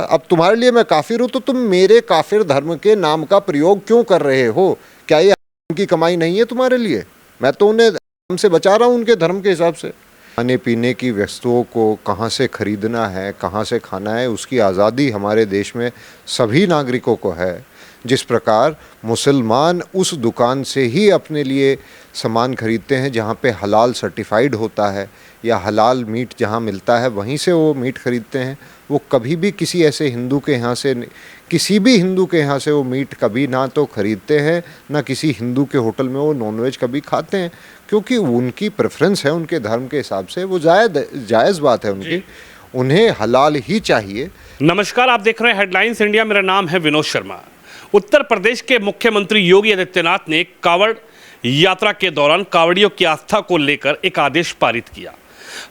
अब तुम्हारे लिए मैं काफिर हूं तो तुम मेरे काफिर धर्म के नाम का प्रयोग क्यों कर रहे हो? क्या ये उनकी कमाई नहीं है तुम्हारे लिए? मैं तो उन्हें हमसे बचा रहा हूं उनके धर्म के हिसाब से। खाने पीने की वस्तुओं को कहाँ से खरीदना है, कहाँ से खाना है, उसकी आज़ादी हमारे देश में सभी नागरिकों को है। जिस प्रकार मुसलमान उस दुकान से ही अपने लिए सामान खरीदते हैं जहाँ पे हलाल सर्टिफाइड होता है या हलाल मीट जहाँ मिलता है वहीं से वो मीट खरीदते हैं, वो कभी भी किसी ऐसे हिंदू के यहाँ से, किसी भी हिंदू के यहाँ से वो मीट कभी ना तो खरीदते हैं, ना किसी हिंदू के होटल में वो नॉनवेज कभी खाते हैं, क्योंकि उनकी प्रेफरेंस है उनके धर्म के हिसाब से, वो जायज़ बात है उनकी, उन्हें हलाल ही चाहिए। नमस्कार, आप देख रहे हैं हेडलाइंस इंडिया। मेरा नाम है विनोद शर्मा। उत्तर प्रदेश के मुख्यमंत्री योगी आदित्यनाथ ने कांवड़ यात्रा के दौरान कांवड़ियों की आस्था को लेकर एक आदेश पारित किया।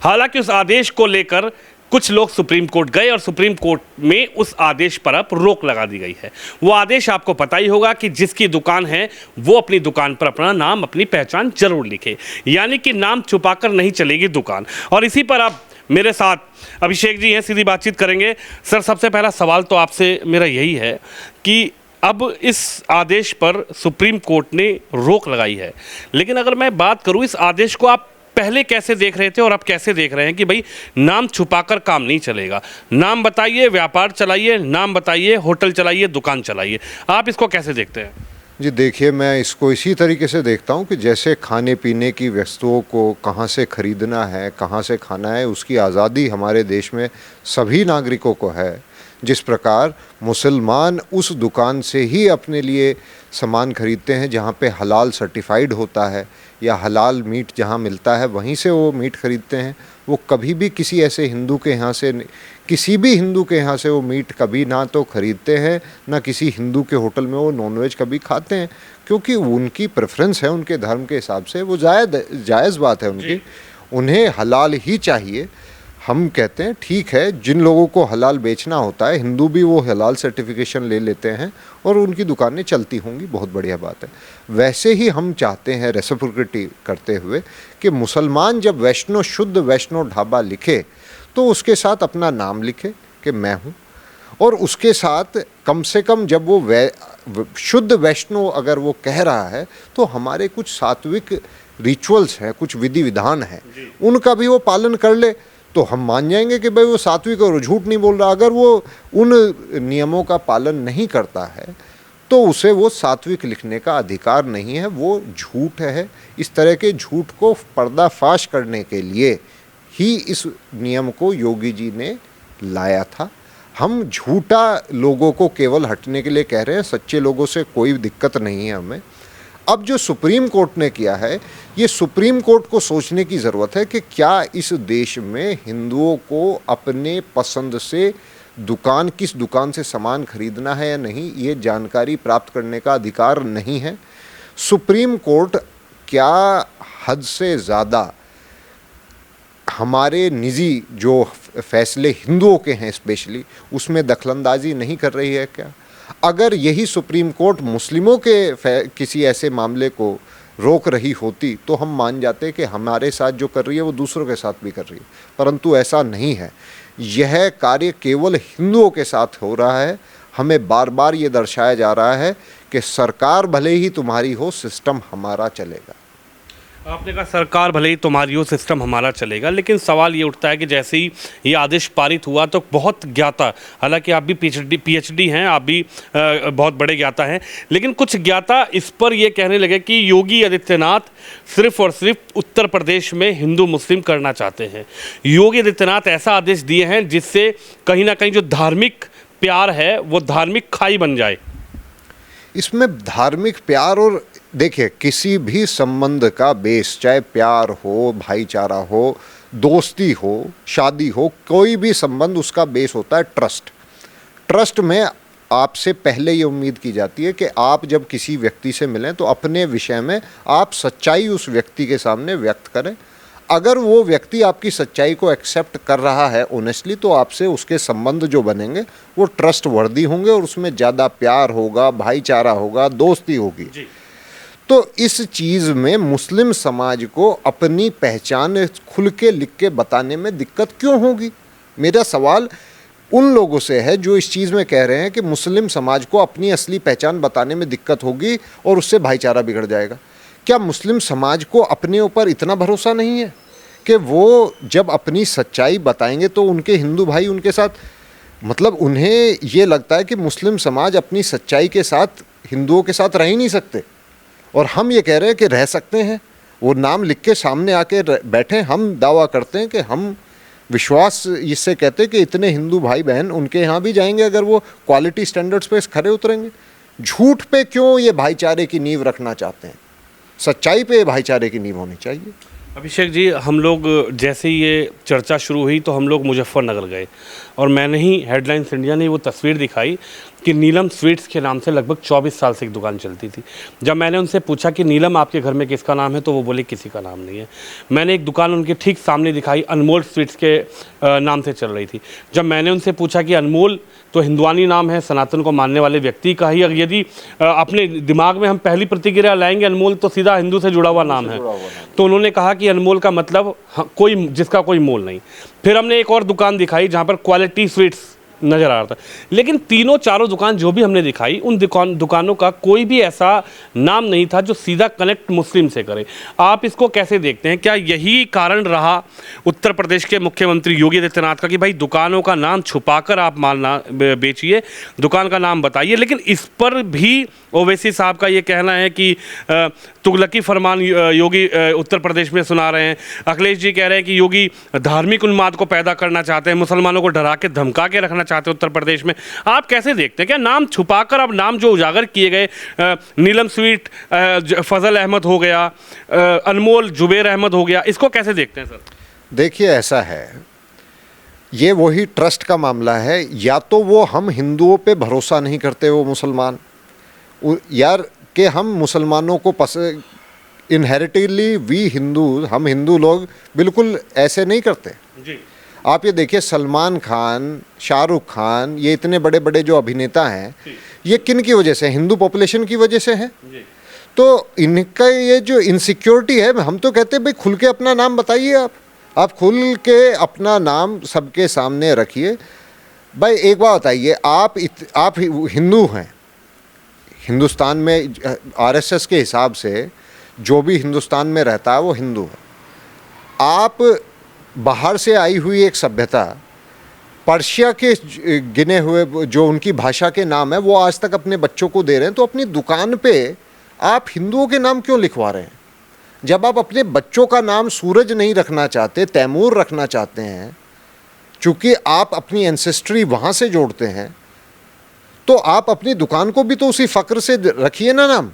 हालांकि उस आदेश को लेकर कुछ लोग सुप्रीम कोर्ट गए और सुप्रीम कोर्ट में उस आदेश पर अब रोक लगा दी गई है। वो आदेश आपको पता ही होगा कि जिसकी दुकान है वो अपनी दुकान पर अपना नाम, अपनी पहचान जरूर लिखे, यानी कि नाम छुपाकर नहीं चलेगी दुकान। और इसी पर अब मेरे साथ अभिषेक जी हैं, सीधी बातचीत करेंगे। सर, सबसे पहला सवाल तो आपसे मेरा यही है कि अब इस आदेश पर सुप्रीम कोर्ट ने रोक लगाई है, लेकिन अगर मैं बात करूं, इस आदेश को आप पहले कैसे देख रहे थे और अब कैसे देख रहे हैं कि भाई नाम छुपाकर काम नहीं चलेगा? नाम बताइए, व्यापार चलाइए, नाम बताइए, होटल चलाइए, दुकान चलाइए। आप इसको कैसे देखते हैं? जी देखिए, मैं इसको इसी तरीके से देखता हूँ कि जैसे खाने पीने की वस्तुओं को कहाँ से खरीदना है, कहाँ से खाना है, उसकी आज़ादी हमारे देश में सभी नागरिकों को है। जिस प्रकार मुसलमान उस दुकान से ही अपने लिए सामान खरीदते हैं जहाँ पे हलाल सर्टिफाइड होता है या हलाल मीट जहाँ मिलता है वहीं से वो मीट खरीदते हैं, वो कभी भी किसी ऐसे हिंदू के यहाँ से, किसी भी हिंदू के यहाँ से वो मीट कभी ना तो खरीदते हैं, ना किसी हिंदू के होटल में वो नॉनवेज कभी खाते हैं, क्योंकि उनकी प्रेफरेंस है उनके धर्म के हिसाब से, वो जायज़ बात है उनकी, उन्हें हलाल ही चाहिए। हम कहते हैं ठीक है, जिन लोगों को हलाल बेचना होता है, हिंदू भी वो हलाल सर्टिफिकेशन ले लेते हैं और उनकी दुकानें चलती होंगी, बहुत बढ़िया बात है। वैसे ही हम चाहते हैं रेसिप्रोसिटी करते हुए कि मुसलमान जब वैष्णो, शुद्ध वैष्णो ढाबा लिखे तो उसके साथ अपना नाम लिखे कि मैं हूँ, और उसके साथ कम से कम जब वो शुद्ध वैष्णो अगर वो कह रहा है तो हमारे कुछ सात्विक रिचुअल्स हैं, कुछ विधि विधान हैं, उनका भी वो पालन कर ले तो हम मान जाएंगे कि भाई वो सात्विक और झूठ नहीं बोल रहा। अगर वो उन नियमों का पालन नहीं करता है तो उसे वो सात्विक लिखने का अधिकार नहीं है, वो झूठ है। इस तरह के झूठ को पर्दाफाश करने के लिए ही इस नियम को योगी जी ने लाया था। हम झूठा लोगों को केवल हटने के लिए कह रहे हैं, सच्चे लोगों से कोई दिक्कत नहीं है हमें। अब जो सुप्रीम कोर्ट ने किया है, ये सुप्रीम कोर्ट को सोचने की ज़रूरत है कि क्या इस देश में हिंदुओं को अपने पसंद से किस दुकान से सामान खरीदना है या नहीं, ये जानकारी प्राप्त करने का अधिकार नहीं है। सुप्रीम कोर्ट क्या हद से ज़्यादा हमारे निजी जो फैसले हिंदुओं के हैं स्पेशली, उसमें दखलंदाजी नहीं कर रही है क्या? अगर यही सुप्रीम कोर्ट मुस्लिमों के किसी ऐसे मामले को रोक रही होती तो हम मान जाते कि हमारे साथ जो कर रही है वो दूसरों के साथ भी कर रही है, परंतु ऐसा नहीं है। यह कार्य केवल हिंदुओं के साथ हो रहा है। हमें बार बार ये दर्शाया जा रहा है कि सरकार भले ही तुम्हारी हो, सिस्टम हमारा चलेगा। आपने कहा सरकार भले ही तुम्हारी हो, सिस्टम हमारा चलेगा, लेकिन सवाल ये उठता है कि जैसे ही ये आदेश पारित हुआ तो बहुत ज्ञाता, हालांकि आप भी पीएचडी हैं, आप भी बहुत बड़े ज्ञाता हैं, लेकिन कुछ ज्ञाता इस पर ये कहने लगे कि योगी आदित्यनाथ सिर्फ और सिर्फ उत्तर प्रदेश में हिंदू मुस्लिम करना चाहते हैं। योगी आदित्यनाथ ऐसा आदेश दिए हैं जिससे कहीं ना कहीं जो धार्मिक प्यार है वो धार्मिक खाई बन जाए। इसमें धार्मिक प्यार और देखिए, किसी भी संबंध का बेस, चाहे प्यार हो, भाईचारा हो, दोस्ती हो, शादी हो, कोई भी संबंध, उसका बेस होता है ट्रस्ट। ट्रस्ट में आपसे पहले ये उम्मीद की जाती है कि आप जब किसी व्यक्ति से मिलें तो अपने विषय में आप सच्चाई उस व्यक्ति के सामने व्यक्त करें। अगर वो व्यक्ति आपकी सच्चाई को एक्सेप्ट कर रहा है ऑनेस्टली, तो आपसे उसके संबंध जो बनेंगे वो ट्रस्ट वर्दी होंगे और उसमें ज़्यादा प्यार होगा, भाईचारा होगा, दोस्ती होगी। तो इस चीज़ में मुस्लिम समाज को अपनी पहचान खुल के लिख के बताने में दिक्कत क्यों होगी? मेरा सवाल, उन लोगों से है जो इस चीज़ में कह रहे हैं कि मुस्लिम समाज को अपनी असली पहचान बताने में दिक्कत होगी और उससे भाईचारा बिगड़ जाएगा। क्या मुस्लिम समाज को अपने ऊपर इतना भरोसा नहीं है कि वो जब अपनी सच्चाई बताएंगे तो उनके हिंदू भाई उनके साथ, मतलब उन्हें ये लगता है कि मुस्लिम समाज अपनी सच्चाई के साथ हिंदुओं के साथ रह ही नहीं सकते, और हम ये कह रहे हैं कि रह सकते हैं। वो नाम लिख के सामने आके बैठे, हम दावा करते हैं कि हम विश्वास इससे कहते हैं कि इतने हिंदू भाई बहन उनके यहाँ भी जाएंगे अगर वो क्वालिटी स्टैंडर्ड्स पे खरे उतरेंगे। झूठ पे क्यों ये भाईचारे की नींव रखना चाहते हैं? सच्चाई पे भाईचारे की नींव होनी चाहिए। अभिषेक जी, हम लोग जैसे ही ये चर्चा शुरू हुई तो हम लोग मुजफ्फरनगर गए और मैंने ही हेडलाइंस इंडिया ने वो तस्वीर दिखाई कि नीलम स्वीट्स के नाम से लगभग 24 साल से एक दुकान चलती थी। जब मैंने उनसे पूछा कि नीलम आपके घर में किसका नाम है, तो वो बोले किसी का नाम नहीं है। मैंने एक दुकान उनके ठीक सामने दिखाई, अनमोल स्वीट्स के नाम से चल रही थी। जब मैंने उनसे पूछा कि अनमोल तो हिंदुआनी नाम है, सनातन को मानने वाले व्यक्ति का ही, यदि अपने दिमाग में हम पहली प्रतिक्रिया लाएंगे अनमोल तो सीधा हिंदू से जुड़ा हुआ नाम है, तो उन्होंने कहा कि अनमोल का मतलब कोई जिसका कोई मोल नहीं। फिर हमने एक और दुकान दिखाई जहाँ पर क्वालिटी स्वीट्स नज़र आ रहा था, लेकिन तीनों चारों दुकान जो भी हमने दिखाई उन दुकानों का कोई भी ऐसा नाम नहीं था जो सीधा कनेक्ट मुस्लिम से करे। आप इसको कैसे देखते हैं? क्या यही कारण रहा उत्तर प्रदेश के मुख्यमंत्री योगी आदित्यनाथ का कि भाई दुकानों का नाम छुपाकर आप माल ना बेचिए, दुकान का नाम बताइए, लेकिन इस पर भी ओवैसी साहब का ये कहना है कि तुगलकी फरमान योगी उत्तर प्रदेश में सुना रहे हैं। अखिलेश जी कह रहे हैं कि योगी धार्मिक उन्माद को पैदा करना चाहते हैं, मुसलमानों को डरा के धमका के रखना चाहते हैं उत्तर प्रदेश में। आप कैसे देखते हैं? क्या नाम छुपाकर अब नाम जो उजागर किए गए, नीलम स्वीट फजल अहमद हो गया, अनमोल जुबेर अहमद हो गया, इसको कैसे देखते हैं सर? देखिए, ऐसा है, ये वही ट्रस्ट का मामला है। या तो वो हम हिंदुओं पे भरोसा नहीं करते, वो मुसलमान यार कि हम मुसलमानों को इनहेरिटेडली हम हिंदू लोग बिल्कुल ऐसे नहीं करते जी। आप ये देखिए, सलमान खान, शाहरुख खान, ये इतने बड़े बड़े जो अभिनेता हैं, ये किन की वजह से? हिंदू पॉपुलेशन की वजह से है। तो इनका ये जो इनसिक्योरिटी है, हम तो कहते हैं भाई खुल के अपना नाम बताइए, आप खुल के अपना नाम सबके सामने रखिए। भाई एक बात बताइए, आप हिंदू हैं, हिंदुस्तान में आरएसएस के हिसाब से जो भी हिंदुस्तान में रहता है वो हिंदू है। आप बाहर से आई हुई एक सभ्यता, पर्शिया के गिने हुए जो उनकी भाषा के नाम है वो आज तक अपने बच्चों को दे रहे हैं, तो अपनी दुकान पे आप हिंदुओं के नाम क्यों लिखवा रहे हैं? जब आप अपने बच्चों का नाम सूरज नहीं रखना चाहते, तैमूर रखना चाहते हैं, चूँकि आप अपनी एंसेस्ट्री वहाँ से जोड़ते हैं, तो आप अपनी दुकान को भी तो उसी फ़क्र से रखिए ना नाम।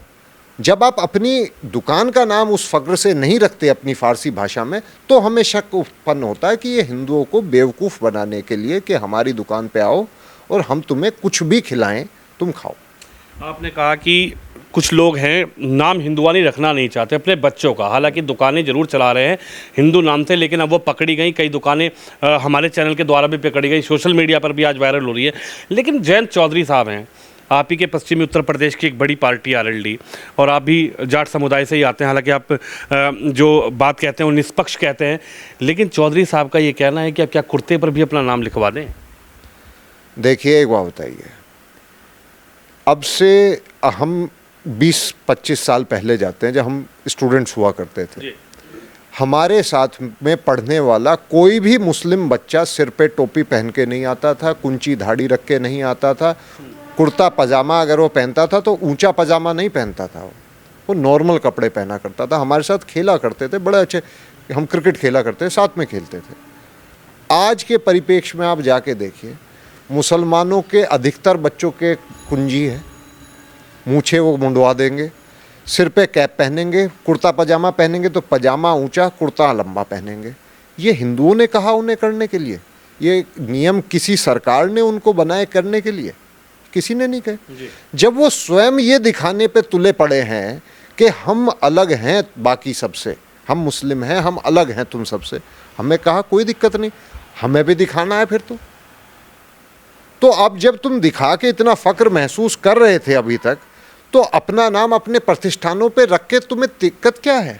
जब आप अपनी दुकान का नाम उस फ़क्र से नहीं रखते अपनी फ़ारसी भाषा में, तो हमें शक उत्पन्न होता है कि ये हिंदुओं को बेवकूफ़ बनाने के लिए कि हमारी दुकान पे आओ और हम तुम्हें कुछ भी खिलाएं, तुम खाओ। आपने कहा कि कुछ लोग हैं नाम हिंदुआनी रखना नहीं चाहते अपने बच्चों का, हालांकि दुकानें ज़रूर चला रहे हैं हिंदू नाम से, लेकिन अब वो पकड़ी गई। कई दुकानें हमारे चैनल के द्वारा भी पकड़ी गई, सोशल मीडिया पर भी आज वायरल हो रही है। लेकिन जयंत चौधरी साहब हैं, आप ही के पश्चिमी उत्तर प्रदेश की एक बड़ी पार्टी आरएलडी, और आप भी जाट समुदाय से ही आते हैं, हालांकि आप जो बात कहते हैं वो निष्पक्ष कहते हैं, लेकिन चौधरी साहब का ये कहना है कि आप क्या कुर्ते पर भी अपना नाम लिखवा दें? देखिए, एक बात बताइए, अब से हम 20-25 साल पहले जाते हैं जब हम स्टूडेंट्स हुआ करते थे। हमारे साथ में पढ़ने वाला कोई भी मुस्लिम बच्चा सिर पे टोपी पहन के नहीं आता था, कुंची धाड़ी रख के नहीं आता था, कुर्ता पजामा अगर वो पहनता था तो ऊंचा पजामा नहीं पहनता था, वो नॉर्मल कपड़े पहना करता था। हमारे साथ खेला करते थे, बड़े अच्छे, हम क्रिकेट खेला करते थे, साथ में खेलते थे। आज के परिप्रेक्ष्य में आप जाके देखिए, मुसलमानों के अधिकतर बच्चों के कुंजी है, मूछे वो मुंडवा देंगे, सिर पे कैप पहनेंगे, कुर्ता पजामा पहनेंगे तो पजामा ऊंचा, कुर्ता लंबा पहनेंगे। ये हिंदुओं ने कहा उन्हें करने के लिए? ये नियम किसी सरकार ने उनको बनाए करने के लिए? किसी ने नहीं कहे। जब वो स्वयं ये दिखाने पे तुले पड़े हैं कि हम अलग हैं बाकी सबसे, हम मुस्लिम हैं, हम अलग हैं तुम सबसे, हमें कहा कोई दिक्कत नहीं, हमें भी दिखाना है फिर तो अब जब तुम दिखा के इतना फ़क्र महसूस कर रहे थे अभी तक, तो अपना नाम अपने प्रतिष्ठानों पे रख के तुम्हें दिक्कत क्या है?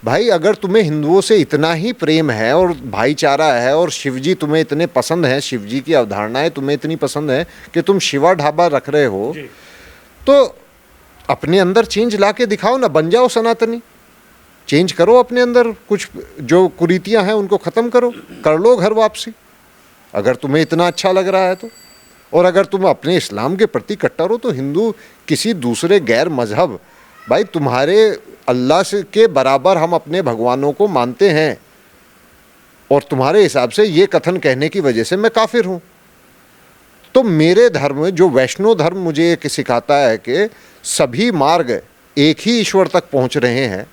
भाई अगर तुम्हें हिंदुओं से इतना ही प्रेम है और भाईचारा है और शिवजी तुम्हें इतने पसंद हैं, शिवजी की अवधारणाएं तुम्हें इतनी पसंद है कि तुम शिवा ढाबा रख रहे हो, तो अपने अंदर चेंज ला के दिखाओ ना, बन जाओ सनातनी, चेंज करो अपने अंदर, कुछ जो कुरीतियां हैं उनको ख़त्म करो, कर लो घर वापसी, अगर तुम्हें इतना अच्छा लग रहा है तो। और अगर तुम अपने इस्लाम के प्रति कट्टर हो तो हिंदू किसी दूसरे गैर मजहब, भाई तुम्हारे अल्लाह से के बराबर हम अपने भगवानों को मानते हैं और तुम्हारे हिसाब से ये कथन कहने की वजह से मैं काफिर हूँ, तो मेरे धर्म जो वैष्णव धर्म मुझे एक सिखाता है कि सभी मार्ग एक ही ईश्वर तक पहुँच रहे हैं,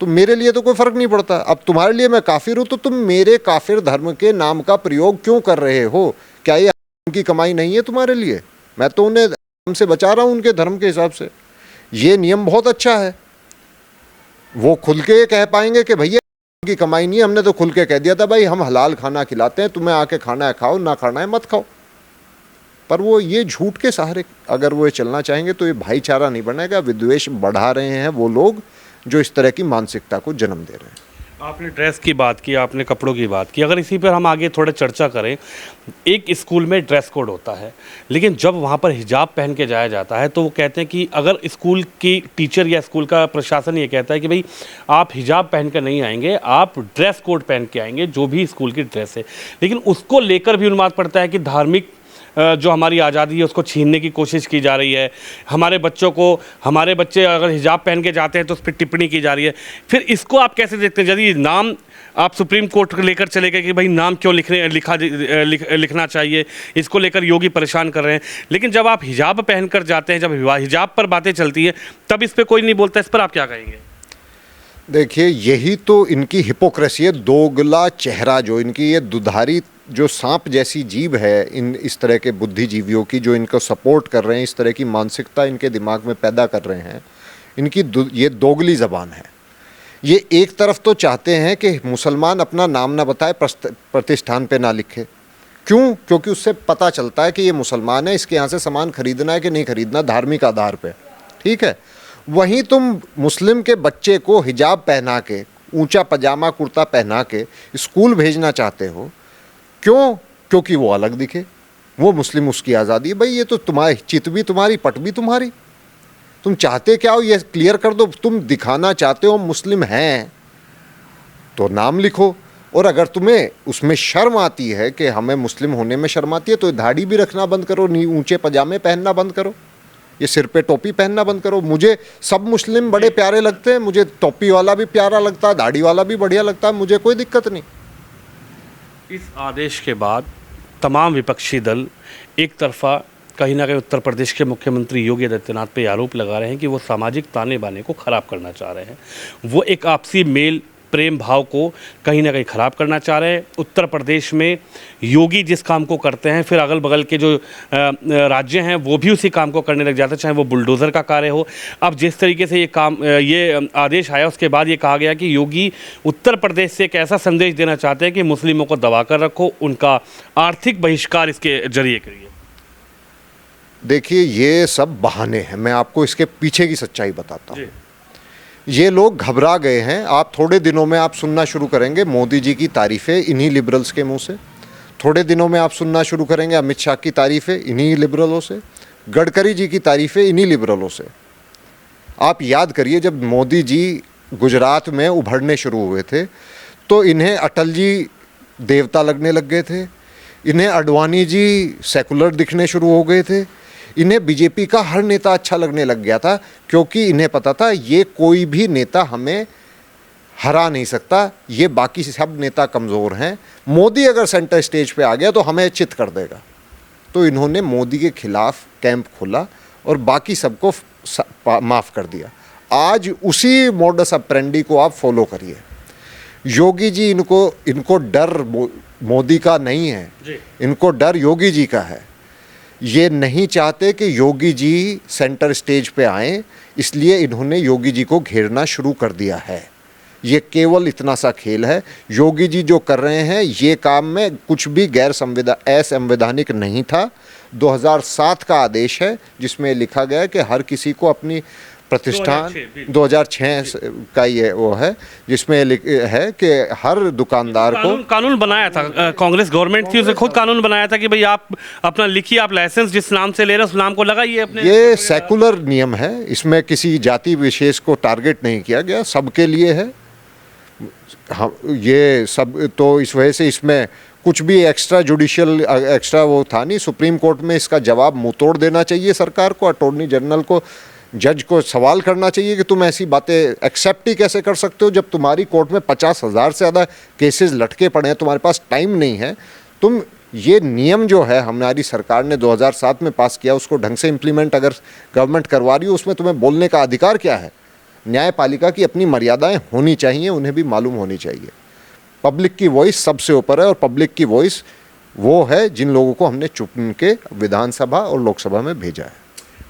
तो मेरे लिए तो कोई फ़र्क नहीं पड़ता। अब तुम्हारे लिए मैं काफिर हूँ तो तुम मेरे काफिर धर्म के नाम का प्रयोग क्यों कर रहे हो? क्या ये उनकी कमाई नहीं है तुम्हारे लिए? मैं तो उन्हें हमसे बचा रहा हूँ उनके धर्म के हिसाब से। ये नियम बहुत अच्छा है, वो खुल के कह पाएंगे कि भैया उनकी कमाई नहीं है, हमने तो खुल के कह दिया था भाई हम हलाल खाना खिलाते हैं, तुम्हें आके खाना है खाओ, ना खाना है मत खाओ। पर वो ये झूठ के सहारे अगर वो चलना चाहेंगे तो ये भाईचारा नहीं बनेगा, विद्वेष बढ़ा रहे हैं वो लोग जो इस तरह की मानसिकता को जन्म दे रहे हैं। आपने ड्रेस की बात की, आपने कपड़ों की बात की, अगर इसी पर हम आगे थोड़ा चर्चा करें, एक स्कूल में ड्रेस कोड होता है, लेकिन जब वहाँ पर हिजाब पहन के जाया जाता है तो वो कहते हैं कि अगर स्कूल की टीचर या स्कूल का प्रशासन ये कहता है कि भाई आप हिजाब पहन कर नहीं आएंगे, आप ड्रेस कोड पहन के आएंगे, जो भी स्कूल की ड्रेस है, लेकिन उसको लेकर भी उन्माद पड़ता है कि धार्मिक जो हमारी आज़ादी है उसको छीनने की कोशिश की जा रही है, हमारे बच्चे अगर हिजाब पहन के जाते हैं तो उस पर टिप्पणी की जा रही है। फिर इसको आप कैसे देखते हैं? यदि नाम आप सुप्रीम कोर्ट को लेकर चले गए कि भाई नाम क्यों लिखना चाहिए, इसको लेकर योगी परेशान कर रहे हैं, लेकिन जब आप हिजाब पहन कर जाते हैं, जब हिजाब पर बातें चलती है, तब इस पर कोई नहीं बोलता। इस पर आप क्या कहेंगे? देखिए यही तो इनकी हिपोक्रेसी है, दोगला चेहरा, जो इनकी ये दुधारी जो सांप जैसी जीभ है इन इस तरह के बुद्धिजीवियों की, जो इनको सपोर्ट कर रहे हैं, इस तरह की मानसिकता इनके दिमाग में पैदा कर रहे हैं, इनकी ये दोगली ज़बान है। ये एक तरफ तो चाहते हैं कि मुसलमान अपना नाम ना बताए, प्रतिष्ठान पे ना लिखे। क्यों? क्योंकि उससे पता चलता है कि ये मुसलमान है, इसके यहाँ से सामान खरीदना है कि नहीं खरीदना, धार्मिक आधार पे, ठीक है। वहीं तुम मुस्लिम के बच्चे को हिजाब पहना के, ऊंचा पजामा कुर्ता पहना के स्कूल भेजना चाहते हो, क्यों? क्योंकि वो अलग दिखे, वो मुस्लिम, उसकी आज़ादी। भाई ये तो तुम्हारी चित भी तुम्हारी, पट भी तुम्हारी, तुम चाहते क्या हो ये क्लियर कर दो। तुम दिखाना चाहते हो मुस्लिम हैं तो नाम लिखो, और अगर तुम्हें उसमें शर्म आती है कि हमें मुस्लिम होने में शर्म आती है तो दाढ़ी भी रखना बंद करो, ऊंचे पजामे पहनना बंद करो, ये सिर पे टोपी पहनना बंद करो। मुझे सब मुस्लिम बड़े प्यारे लगते हैं, मुझे टोपी वाला भी प्यारा लगता है, दाढ़ी वाला भी बढ़िया लगता है, मुझे कोई दिक्कत नहीं। इस आदेश के बाद तमाम विपक्षी दल एक तरफा कहीं ना कहीं उत्तर प्रदेश के मुख्यमंत्री योगी आदित्यनाथ पे आरोप लगा रहे हैं कि वो सामाजिक ताने बाने को ख़राब करना चाह रहे हैं, वो एक आपसी मेल प्रेम भाव को कहीं ना कहीं ख़राब करना चाह रहे हैं। उत्तर प्रदेश में योगी जिस काम को करते हैं, फिर अगल बगल के जो राज्य हैं वो भी उसी काम को करने लग जाते हैं, चाहे वो बुलडोज़र का कार्य हो। अब जिस तरीके से ये आदेश आया, उसके बाद ये कहा गया कि योगी उत्तर प्रदेश से एक ऐसा संदेश देना चाहते हैं कि मुस्लिमों को दबा कर रखो, उनका आर्थिक बहिष्कार इसके जरिए करिए। देखिए ये सब बहाने हैं, मैं आपको इसके पीछे की सच्चाई बताता हूँ। ये लोग घबरा गए हैं। आप थोड़े दिनों में आप सुनना शुरू करेंगे मोदी जी की तारीफ़ें इन्हीं लिबरल्स के मुंह से, थोड़े दिनों में आप सुनना शुरू करेंगे अमित शाह की तारीफ़ें इन्हीं लिबरलों से, गडकरी जी की तारीफ़ें इन्हीं लिबरलों से। आप याद करिए जब मोदी जी गुजरात में उभरने शुरू हुए थे तो इन्हें अटल जी देवता लगने लग गए थे, इन्हें अडवाणी जी सेकुलर दिखने शुरू हो गए थे, इन्हें बीजेपी का हर नेता अच्छा लगने लग गया था, क्योंकि इन्हें पता था ये कोई भी नेता हमें हरा नहीं सकता, ये बाकी सब नेता कमज़ोर हैं, मोदी अगर सेंटर स्टेज पे आ गया तो हमें चित कर देगा। तो इन्होंने मोदी के खिलाफ कैंप खोला और बाकी सबको माफ़ कर दिया। आज उसी मोडस ऑपरेंडी को आप फॉलो करिए। योगी जी इनको डर मोदी का नहीं है, इनको डर योगी जी का है। ये नहीं चाहते कि योगी जी सेंटर स्टेज पे आएँ, इसलिए इन्होंने योगी जी को घेरना शुरू कर दिया है। ये केवल इतना सा खेल है। योगी जी जो कर रहे हैं ये काम में कुछ भी असंवैधानिक नहीं था। 2007 का आदेश है जिसमें लिखा गया है कि हर किसी को अपनी प्रतिष्ठान 2006 2006 का ये वो है, जिसमें है कि हर दुकानदार को कानून बनाया था कांग्रेस गवर्नमेंट थी, उसे खुद कानून बनाया था कि भाई आप अपना लिखिए, आप लाइसेंस जिस नाम से ले रहे हैं उस नाम को लगाइए अपने। ये सेकुलर नियम है, इसमें किसी जाति विशेष को टारगेट नहीं किया गया, सबके लिए है। हम ये सब तो इस वजह से इसमें कुछ भी एक्स्ट्रा जुडिशियल एक्स्ट्रा वो था नहीं। सुप्रीम कोर्ट में इसका जवाब मुंह तोड़ देना चाहिए सरकार को, अटॉर्नी जनरल को, जज को सवाल करना चाहिए कि तुम ऐसी बातें एक्सेप्ट ही कैसे कर सकते हो जब तुम्हारी कोर्ट में 50,000 से ज़्यादा केसेस लटके पड़े हैं, तुम्हारे पास टाइम नहीं है। तुम ये नियम जो है हमारी सरकार ने 2007 में पास किया, उसको ढंग से इम्प्लीमेंट अगर गवर्नमेंट करवा रही हो, उसमें तुम्हें बोलने का अधिकार क्या है। न्यायपालिका की अपनी मर्यादाएं होनी चाहिए, उन्हें भी मालूम होनी चाहिए। पब्लिक की वॉइस सबसे ऊपर है, और पब्लिक की वॉइस वो है जिन लोगों को हमने चुन के विधानसभा और लोकसभा में भेजा है।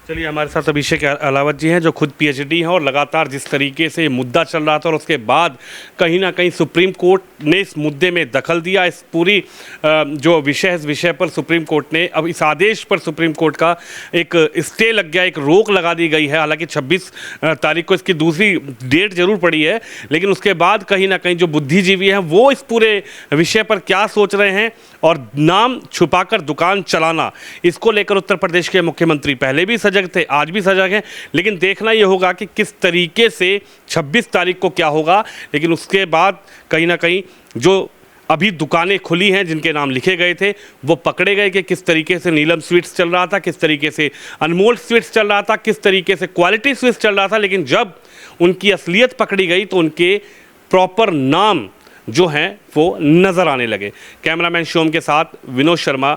चलिए, हमारे साथ अभिषेक अलावत जी हैं जो खुद पीएचडी हैं, और लगातार जिस तरीके से मुद्दा चल रहा था और उसके बाद कहीं ना कहीं सुप्रीम कोर्ट ने इस मुद्दे में दखल दिया। इस पूरी जो इस विषय पर सुप्रीम कोर्ट ने अब इस आदेश पर सुप्रीम कोर्ट का एक स्टे लग गया, एक रोक लगा दी गई है। हालांकि 26 तारीख को इसकी दूसरी डेट जरूर पड़ी है, लेकिन उसके बाद कहीं ना कहीं जो बुद्धिजीवी हैं वो इस पूरे विषय पर क्या सोच रहे हैं, और नाम छुपाकर दुकान चलाना, इसको लेकर उत्तर प्रदेश के मुख्यमंत्री पहले भी सजग थे, आज भी सजग हैं। लेकिन देखना ये होगा कि किस तरीके से 26 तारीख को क्या होगा। लेकिन उसके बाद कहीं ना कहीं जो अभी दुकानें खुली हैं जिनके नाम लिखे गए थे वो पकड़े गए कि किस तरीके से नीलम स्वीट्स चल रहा था, किस तरीके से अनमोल स्वीट्स चल रहा था, किस तरीके से क्वालिटी स्वीट्स चल रहा था। लेकिन जब उनकी असलियत पकड़ी गई तो उनके प्रॉपर नाम जो हैं वो नज़र आने लगे। कैमरामैन शिवम के साथ विनोद शर्मा,